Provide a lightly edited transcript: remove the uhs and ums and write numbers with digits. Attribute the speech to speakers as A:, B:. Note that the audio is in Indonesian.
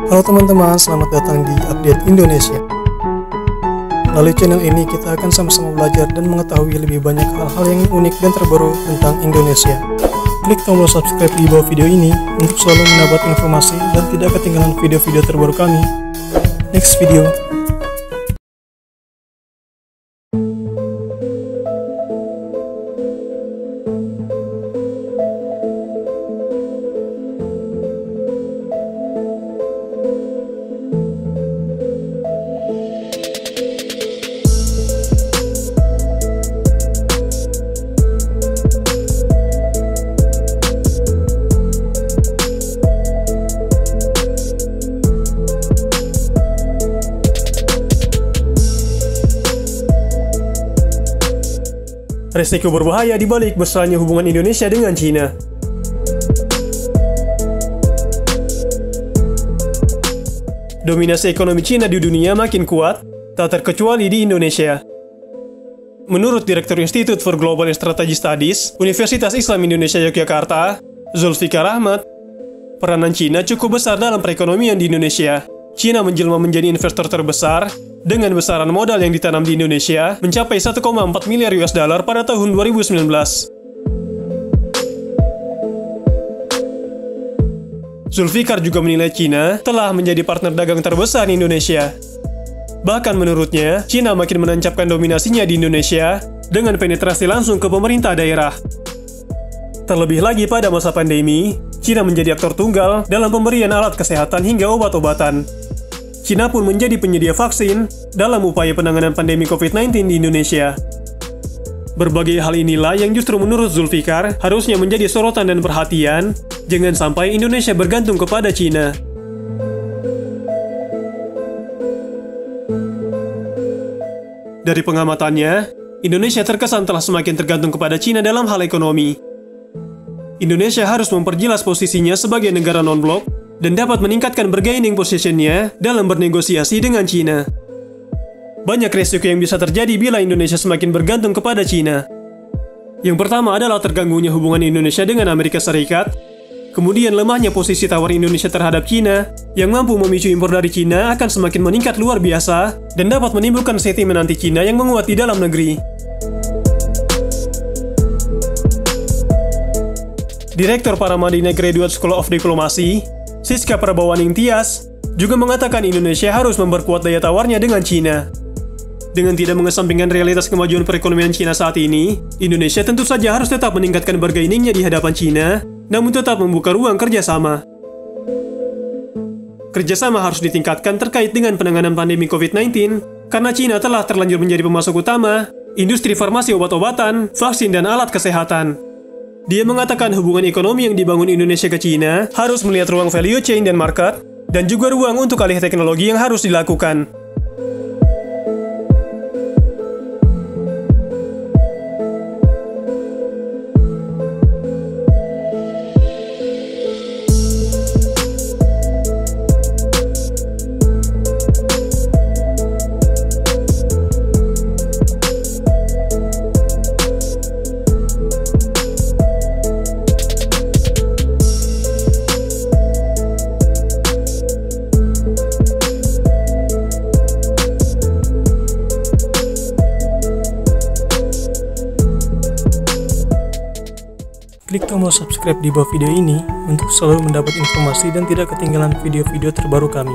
A: Halo teman-teman, selamat datang di Update Indonesia. Melalui channel ini kita akan sama-sama belajar dan mengetahui lebih banyak hal-hal yang unik dan terbaru tentang Indonesia. Klik tombol subscribe di bawah video ini untuk selalu mendapat informasi dan tidak ketinggalan video-video terbaru kami. Next video. Risiko berbahaya di balik besarnya hubungan Indonesia dengan Cina. Dominasi ekonomi Cina di dunia makin kuat, tak terkecuali di Indonesia. Menurut Direktur Institute for Global and Strategic Studies, Universitas Islam Indonesia Yogyakarta, Zulfikar Ahmad, peranan Cina cukup besar dalam perekonomian di Indonesia. Cina menjelma menjadi investor terbesar dengan besaran modal yang ditanam di Indonesia mencapai 1,4 miliar US dollar pada tahun 2019. Zulfikar juga menilai Cina telah menjadi partner dagang terbesar di Indonesia. Bahkan menurutnya, Cina makin menancapkan dominasinya di Indonesia dengan penetrasi langsung ke pemerintah daerah. Terlebih lagi pada masa pandemi, Cina menjadi aktor tunggal dalam pemberian alat kesehatan hingga obat-obatan. Cina pun menjadi penyedia vaksin dalam upaya penanganan pandemi COVID-19 di Indonesia. Berbagai hal inilah yang justru menurut Zulfikar harusnya menjadi sorotan dan perhatian, jangan sampai Indonesia bergantung kepada Cina. Dari pengamatannya, Indonesia terkesan telah semakin tergantung kepada Cina dalam hal ekonomi. Indonesia harus memperjelas posisinya sebagai negara non-blok dan dapat meningkatkan bargaining position-nya dalam bernegosiasi dengan Cina. Banyak risiko yang bisa terjadi bila Indonesia semakin bergantung kepada Cina. Yang pertama adalah terganggunya hubungan Indonesia dengan Amerika Serikat, kemudian lemahnya posisi tawar Indonesia terhadap Cina, yang mampu memicu impor dari Cina akan semakin meningkat luar biasa, dan dapat menimbulkan sentimen anti Cina yang menguat di dalam negeri. Direktur Paramadina Graduate School of Diplomacy, Siska Prabawaning Tias, juga mengatakan Indonesia harus memperkuat daya tawarnya dengan Cina. Dengan tidak mengesampingkan realitas kemajuan perekonomian Cina saat ini, Indonesia tentu saja harus tetap meningkatkan bargainingnya di hadapan Cina, namun tetap membuka ruang kerjasama. Kerjasama harus ditingkatkan terkait dengan penanganan pandemi COVID-19, karena Cina telah terlanjur menjadi pemasok utama, industri farmasi obat-obatan, vaksin, dan alat kesehatan. Dia mengatakan hubungan ekonomi yang dibangun Indonesia ke Cina harus melihat ruang value chain dan market, dan juga ruang untuk alih teknologi yang harus dilakukan. Klik tombol subscribe di bawah video ini untuk selalu mendapat informasi dan tidak ketinggalan video-video terbaru kami.